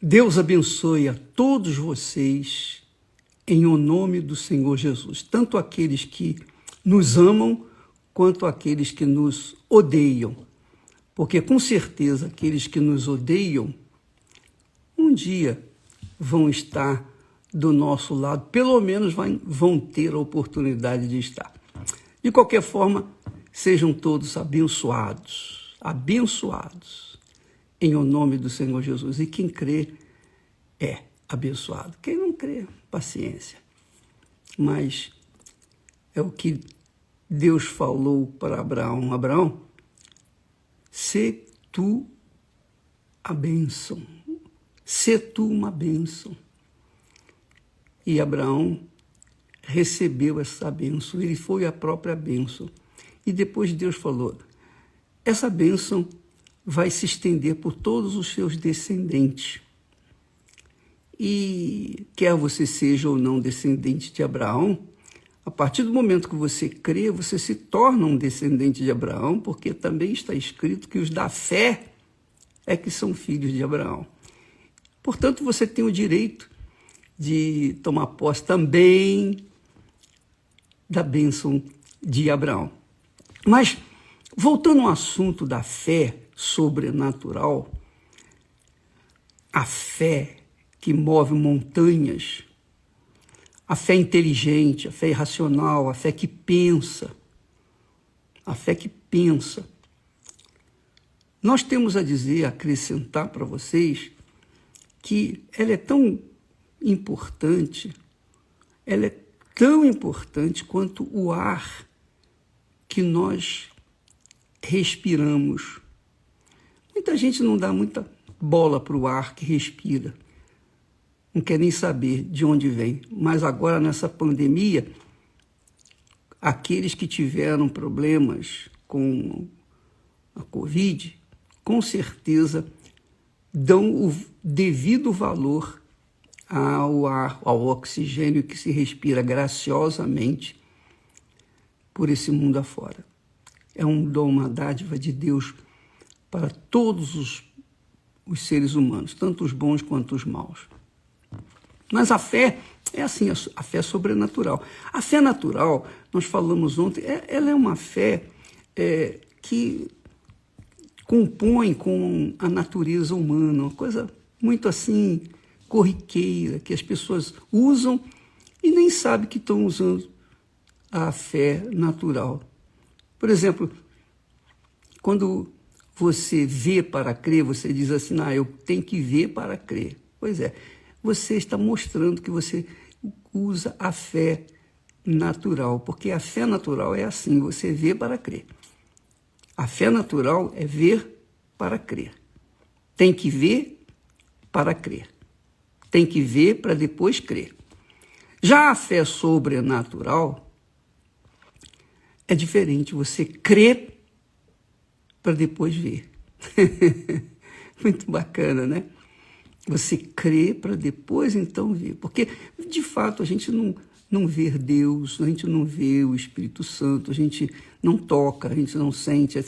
Deus abençoe a todos vocês em o nome do Senhor Jesus, tanto aqueles que nos amam quanto aqueles que nos odeiam, porque com certeza aqueles que nos odeiam um dia vão estar do nosso lado, pelo menos vão ter a oportunidade de estar. De qualquer forma, sejam todos abençoados, em o nome do Senhor Jesus. E quem crê é abençoado. Quem não crê, paciência. Mas é o que Deus falou para Abraão. Abraão, sê tu a bênção. Sê tu uma bênção. E Abraão recebeu essa bênção. Ele foi a própria bênção. E depois Deus falou, essa bênção vai se estender por todos os seus descendentes. E quer você seja ou não descendente de Abraão, a partir do momento que você crê, você se torna um descendente de Abraão, porque também está escrito que os da fé é que são filhos de Abraão. Portanto, você tem o direito de tomar posse também da bênção de Abraão. Mas, voltando ao assunto da fé sobrenatural, a fé que move montanhas, a fé inteligente, a fé irracional, a fé que pensa, Nós temos a dizer, a acrescentar para vocês, que ela é tão importante quanto o ar que nós respiramos. Muita gente não dá muita bola para o ar que respira. Não quer nem saber de onde vem. Mas agora, nessa pandemia, aqueles que tiveram problemas com a Covid, com certeza dão o devido valor ao ar, ao oxigênio que se respira graciosamente por esse mundo afora. É um dom, uma dádiva de Deus para todos os seres humanos, tanto os bons quanto os maus. Mas a fé é assim, a fé sobrenatural. A fé natural, nós falamos ontem, ela é uma fé que compõe com a natureza humana, uma coisa muito assim, corriqueira, que as pessoas usam e nem sabem que estão usando a fé natural. Por exemplo, quando você vê para crer, você diz assim, eu tenho que ver para crer. Pois é, você está mostrando que você usa a fé natural, porque a fé natural é assim, você vê para crer. A fé natural é ver para crer. Tem que ver para crer. Tem que ver para depois crer. Já a fé sobrenatural é diferente, você crê para depois ver. Muito bacana, né? Você crê para depois então ver. Porque, de fato, a gente não vê Deus, a gente não vê o Espírito Santo, a gente não toca, a gente não sente.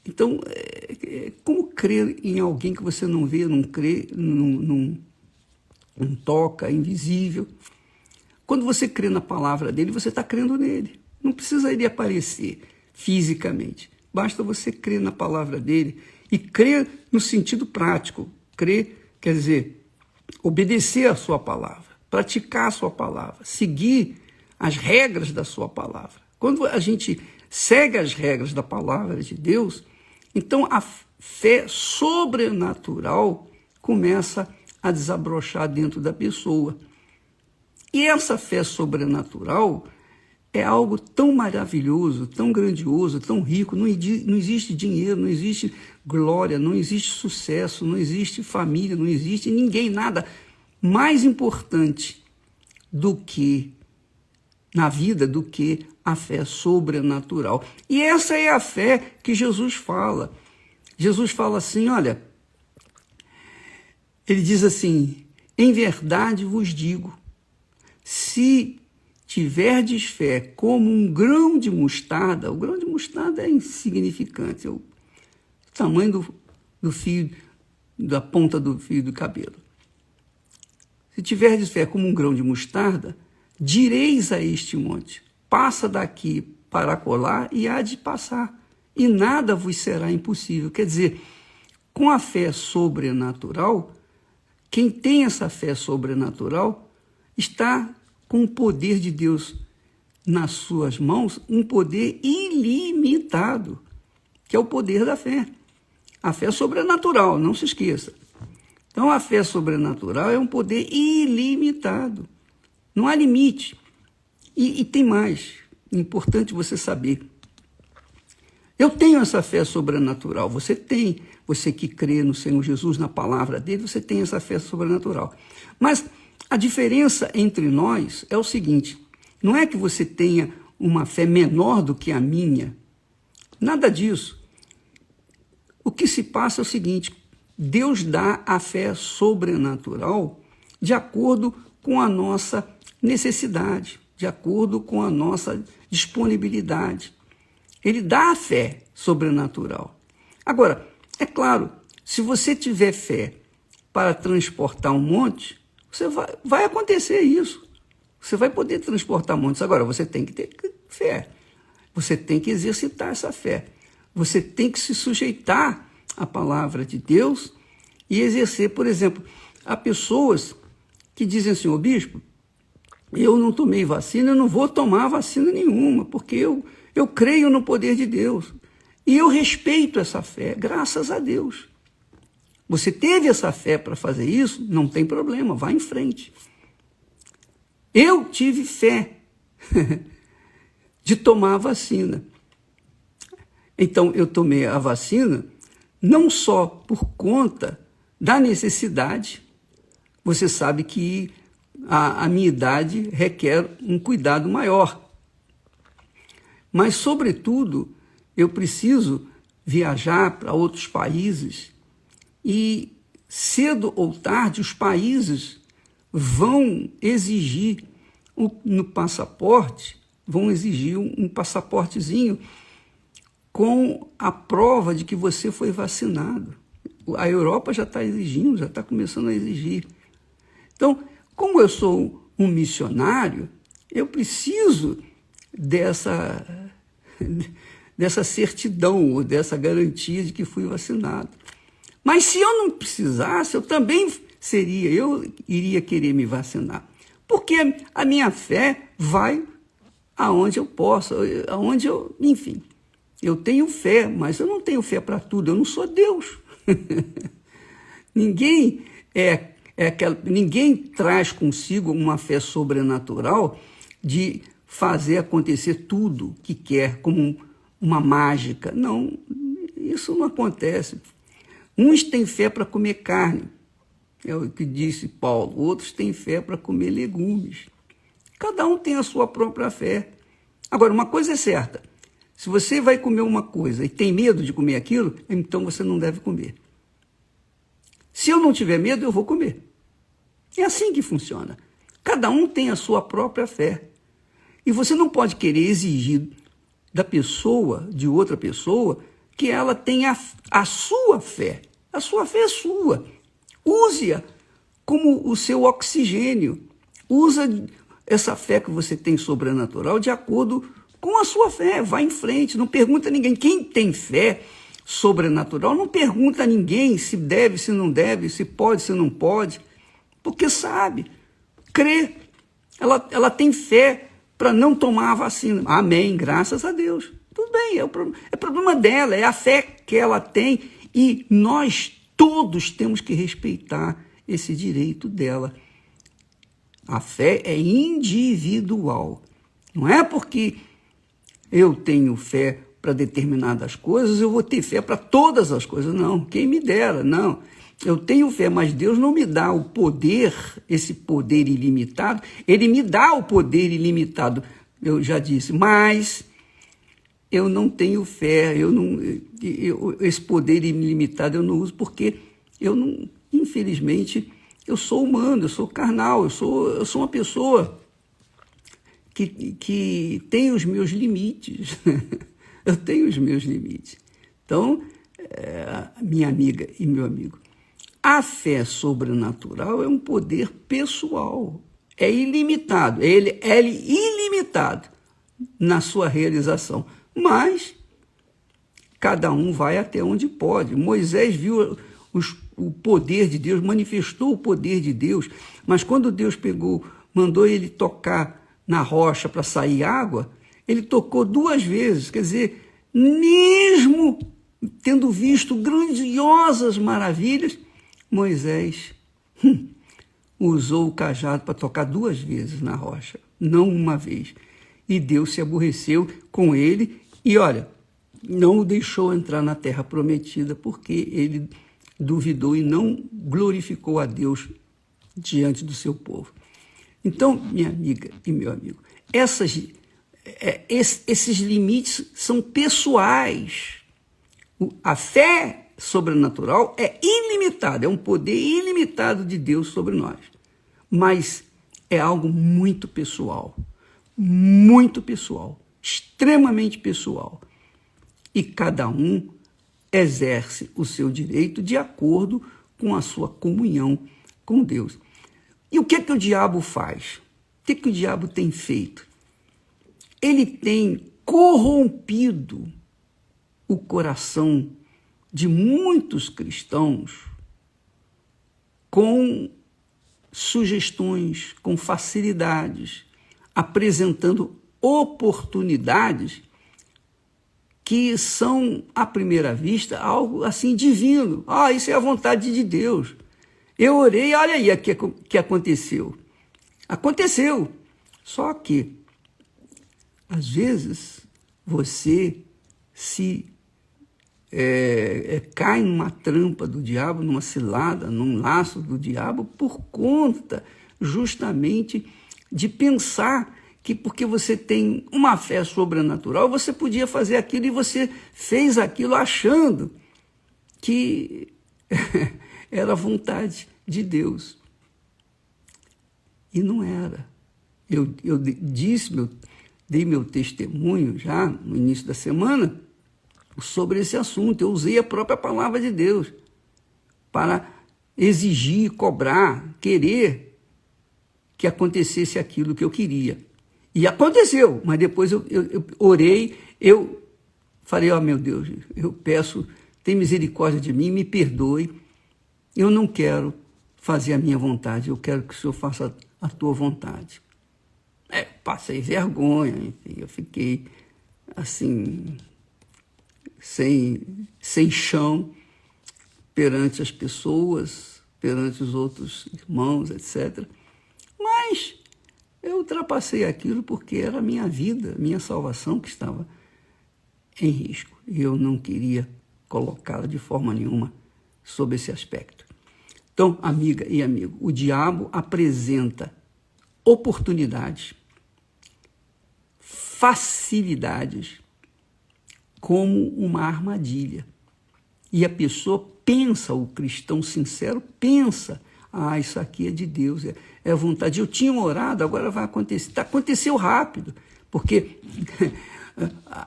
Então, como crer em alguém que você não vê, não crê, não toca, é invisível? Quando você crê na palavra dele, você está crendo nele. Não precisa ele aparecer fisicamente. Basta você crer na palavra dele e crer no sentido prático. Crer quer dizer obedecer a sua palavra, praticar a sua palavra, seguir as regras da sua palavra. Quando a gente segue as regras da palavra de Deus, então a fé sobrenatural começa a desabrochar dentro da pessoa. E essa fé sobrenatural é algo tão maravilhoso, tão grandioso, tão rico. Não existe dinheiro, não existe glória, não existe sucesso, não existe família, não existe ninguém, nada mais importante do que na vida do que a fé sobrenatural. E essa é a fé que Jesus fala. Jesus fala assim, olha, ele diz assim, em verdade vos digo, se tiverdes fé como um grão de mostarda, o grão de mostarda é insignificante, é o tamanho do fio, da ponta do fio do cabelo. Se tiverdes fé como um grão de mostarda, direis a este monte, passa daqui para acolá e há de passar, e nada vos será impossível. Quer dizer, com a fé sobrenatural, quem tem essa fé sobrenatural está com o poder de Deus nas suas mãos, um poder ilimitado, que é o poder da fé. A fé sobrenatural, não se esqueça. Então, a fé sobrenatural é um poder ilimitado. Não há limite. E tem mais, importante você saber. Eu tenho essa fé sobrenatural, você tem. Você que crê no Senhor Jesus, na palavra dele, você tem essa fé sobrenatural. Mas a diferença entre nós é o seguinte, não é que você tenha uma fé menor do que a minha. Nada disso. O que se passa é o seguinte, Deus dá a fé sobrenatural de acordo com a nossa necessidade, de acordo com a nossa disponibilidade. Ele dá a fé sobrenatural. Agora, é claro, se você tiver fé para transportar um monte, vai acontecer isso. Você vai poder transportar montes. Agora, você tem que ter fé. Você tem que exercitar essa fé. Você tem que se sujeitar à palavra de Deus e exercer, por exemplo, há pessoas que dizem assim, ô bispo, eu não tomei vacina, eu não vou tomar vacina nenhuma, porque eu creio no poder de Deus. E eu respeito essa fé, graças a Deus. Você teve essa fé para fazer isso? Não tem problema, vá em frente. Eu tive fé de tomar a vacina. Então, eu tomei a vacina não só por conta da necessidade. Você sabe que a minha idade requer um cuidado maior. Mas, sobretudo, eu preciso viajar para outros países e, cedo ou tarde, os países vão exigir no passaporte, vão exigir um passaportezinho com a prova de que você foi vacinado. A Europa já está exigindo, já está começando a exigir. Então, como eu sou um missionário, eu preciso dessa certidão, ou dessa garantia de que fui vacinado. Mas se eu não precisasse, eu iria querer me vacinar. Porque a minha fé vai aonde eu posso, enfim. Eu tenho fé, mas eu não tenho fé para tudo, eu não sou Deus. Ninguém ninguém traz consigo uma fé sobrenatural de fazer acontecer tudo que quer, como uma mágica. Não, isso não acontece. Uns têm fé para comer carne, é o que disse Paulo. Outros têm fé para comer legumes. Cada um tem a sua própria fé. Agora, uma coisa é certa. Se você vai comer uma coisa e tem medo de comer aquilo, então você não deve comer. Se eu não tiver medo, eu vou comer. É assim que funciona. Cada um tem a sua própria fé. E você não pode querer exigir da pessoa, de outra pessoa, que ela tenha a sua fé. A sua fé é sua. Use-a como o seu oxigênio. Usa essa fé que você tem sobrenatural de acordo com a sua fé. Vai em frente, não pergunta a ninguém. Quem tem fé sobrenatural não pergunta a ninguém se deve, se não deve, se pode, se não pode, porque sabe, crê. Ela tem fé para não tomar a vacina. Amém, graças a Deus. Tudo bem, é problema dela, é a fé que ela tem e nós todos temos que respeitar esse direito dela. A fé é individual. Não é porque eu tenho fé para determinadas coisas, eu vou ter fé para todas as coisas. Não, quem me dera, não. Eu tenho fé, mas Deus não me dá o poder, esse poder ilimitado. Ele me dá o poder ilimitado, eu já disse, mas eu não tenho fé, esse poder ilimitado eu não uso porque infelizmente, eu sou humano, eu sou carnal, eu sou uma pessoa que tem os meus limites. Eu tenho os meus limites. Então, minha amiga e meu amigo, A fé sobrenatural é um poder pessoal, é ilimitado, ele é ilimitado na sua realização, mas cada um vai até onde pode. Moisés viu o poder de Deus, manifestou o poder de Deus, mas quando Deus mandou ele tocar na rocha para sair água, ele tocou 2 vezes, quer dizer, mesmo tendo visto grandiosas maravilhas, Moisés usou o cajado para tocar 2 vezes na rocha, não uma vez. E Deus se aborreceu com ele e, olha, não o deixou entrar na terra prometida porque ele duvidou e não glorificou a Deus diante do seu povo. Então, minha amiga e meu amigo, esses limites são pessoais. A fé sobrenatural é ilimitada, é um poder ilimitado de Deus sobre nós. Mas é algo muito pessoal, extremamente pessoal. E cada um exerce o seu direito de acordo com a sua comunhão com Deus. E o que é que o diabo faz? O que é que o diabo tem feito? Ele tem corrompido o coração de muitos cristãos com sugestões, com facilidades, apresentando oportunidades que são, à primeira vista, algo assim divino. Isso é a vontade de Deus. Eu orei, olha aí o que aconteceu. Aconteceu. Só que, às vezes, você cai numa trampa do diabo, numa cilada, num laço do diabo, por conta justamente de pensar que porque você tem uma fé sobrenatural, você podia fazer aquilo e você fez aquilo achando que era a vontade de Deus. E não era. Eu dei meu testemunho já no início da semana sobre esse assunto. Eu usei a própria palavra de Deus para exigir, cobrar, querer que acontecesse aquilo que eu queria. E aconteceu, mas depois eu orei, eu falei, meu Deus, eu peço, tem misericórdia de mim, me perdoe, eu não quero fazer a minha vontade, eu quero que o Senhor faça a tua vontade. Passei vergonha, enfim, eu fiquei assim, sem chão perante as pessoas, perante os outros irmãos, etc. Mas eu ultrapassei aquilo porque era a minha vida, minha salvação que estava em risco. E eu não queria colocá-la de forma nenhuma sob esse aspecto. Então, amiga e amigo, o diabo apresenta oportunidades, facilidades, como uma armadilha. E a pessoa pensa, o cristão sincero pensa, isso aqui é de Deus, é vontade. Eu tinha orado, agora vai acontecer. Aconteceu rápido, porque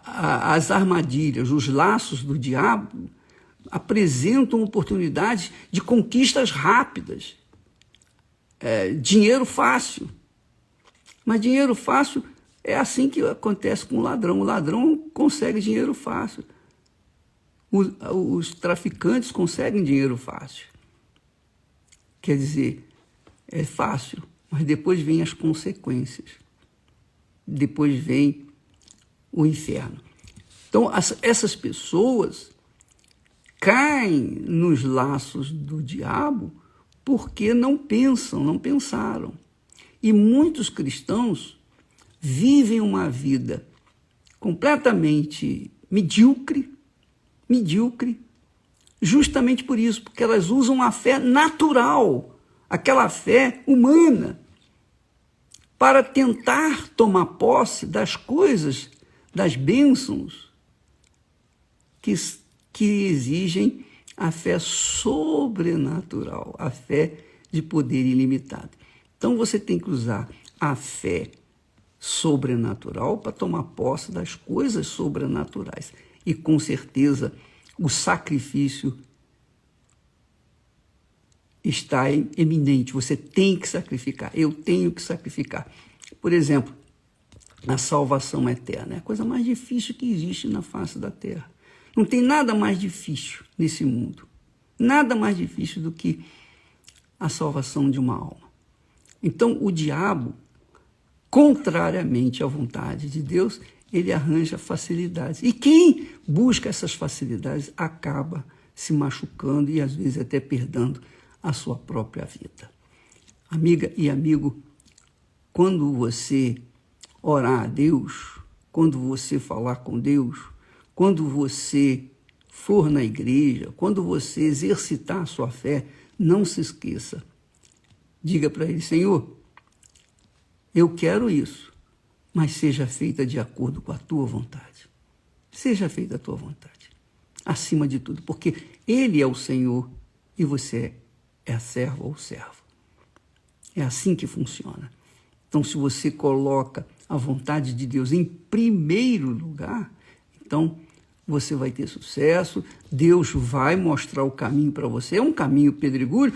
as armadilhas, os laços do diabo apresentam oportunidades de conquistas rápidas. Dinheiro fácil. Mas dinheiro fácil é assim que acontece com o ladrão. O ladrão consegue dinheiro fácil. Os traficantes conseguem dinheiro fácil. Quer dizer, é fácil, mas depois vem as consequências. Depois vem o inferno. Então, essas pessoas caem nos laços do diabo porque não pensaram. E muitos cristãos vivem uma vida completamente medíocre, justamente por isso, porque elas usam a fé natural, aquela fé humana, para tentar tomar posse das coisas, das bênçãos que exigem a fé sobrenatural, a fé de poder ilimitado. Então você tem que usar a fé sobrenatural para tomar posse das coisas sobrenaturais. E com certeza o sacrifício está eminente, você tem que sacrificar, eu tenho que sacrificar. Por exemplo, a salvação eterna é a coisa mais difícil que existe na face da terra. Não tem nada mais difícil nesse mundo, nada mais difícil do que a salvação de uma alma. Então, o diabo, contrariamente à vontade de Deus, ele arranja facilidades. E quem busca essas facilidades acaba se machucando e, às vezes, até perdendo a sua própria vida. Amiga e amigo, quando você orar a Deus, quando você falar com Deus, quando você for na igreja, quando você exercitar a sua fé, não se esqueça. Diga para ele: Senhor, eu quero isso, mas seja feita de acordo com a tua vontade. Seja feita a tua vontade, acima de tudo, porque ele é o Senhor e você é a serva ou o servo. É assim que funciona. Então, se você coloca a vontade de Deus em primeiro lugar, então você vai ter sucesso, Deus vai mostrar o caminho para você. É um caminho pedregulho,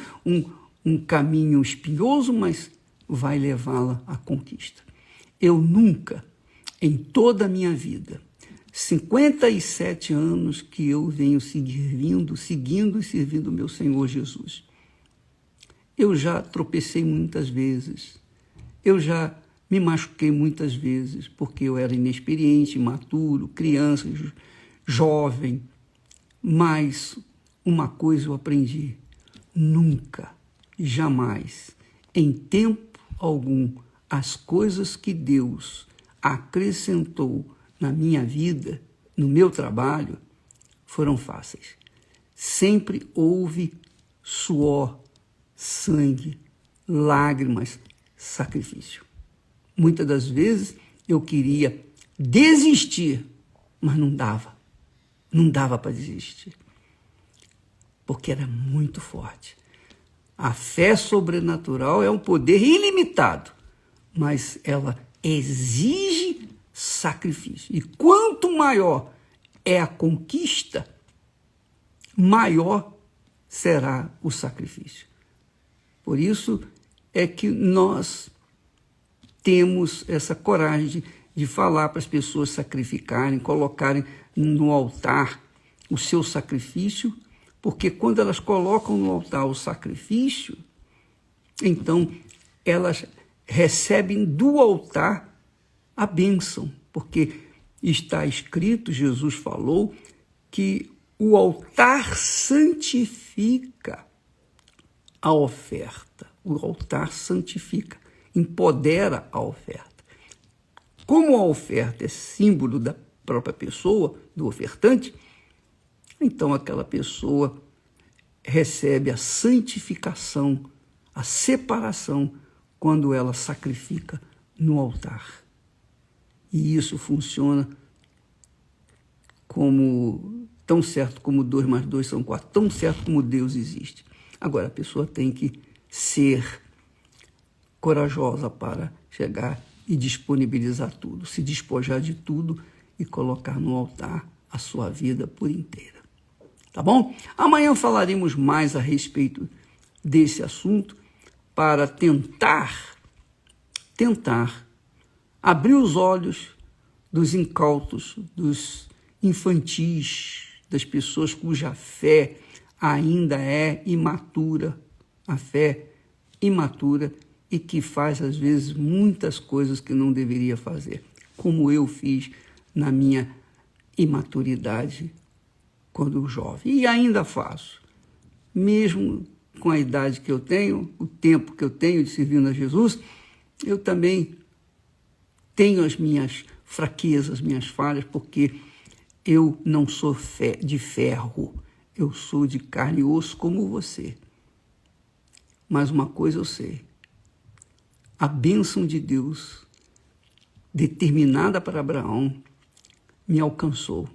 um caminho espinhoso, mas vai levá-la à conquista. Eu nunca, em toda a minha vida, 57 anos que eu venho seguindo e servindo o meu Senhor Jesus, eu já tropecei muitas vezes, eu já me machuquei muitas vezes, porque eu era inexperiente, imaturo, criança, jovem. Mas uma coisa eu aprendi: nunca, jamais, em tempo algum, as coisas que Deus acrescentou na minha vida, no meu trabalho, foram fáceis. Sempre houve suor, sangue, lágrimas, sacrifício. Muitas das vezes eu queria desistir, mas não dava. Não dava para desistir, porque era muito forte. A fé sobrenatural é um poder ilimitado, mas ela exige sacrifício. E quanto maior é a conquista, maior será o sacrifício. Por isso é que nós temos essa coragem de falar para as pessoas sacrificarem, colocarem no altar o seu sacrifício, porque quando elas colocam no altar o sacrifício, então elas recebem do altar a bênção, porque está escrito, Jesus falou, que o altar santifica a oferta. O altar santifica, empodera a oferta. Como a oferta é símbolo da própria pessoa, do ofertante, então aquela pessoa recebe a santificação, a separação, quando ela sacrifica no altar. E isso funciona como tão certo como 2 mais 2 são 4, tão certo como Deus existe. Agora, a pessoa tem que ser corajosa para chegar e disponibilizar tudo, se despojar de tudo e colocar no altar a sua vida por inteira. Tá bom? Amanhã falaremos mais a respeito desse assunto para tentar abrir os olhos dos incautos, dos infantis, das pessoas cuja fé ainda é imatura, a fé imatura e que faz, às vezes, muitas coisas que não deveria fazer, como eu fiz na minha imaturidade quando jovem. E ainda faço, mesmo com a idade que eu tenho, o tempo que eu tenho de servindo a Jesus, eu também tenho as minhas fraquezas, minhas falhas, porque eu não sou de ferro, eu sou de carne e osso como você. Mas uma coisa eu sei, a bênção de Deus, determinada para Abraão, me alcançou.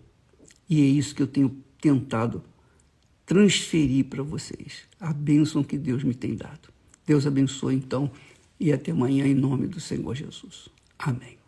E é isso que eu tenho tentado transferir para vocês, a bênção que Deus me tem dado. Deus abençoe, então, e até amanhã, em nome do Senhor Jesus. Amém.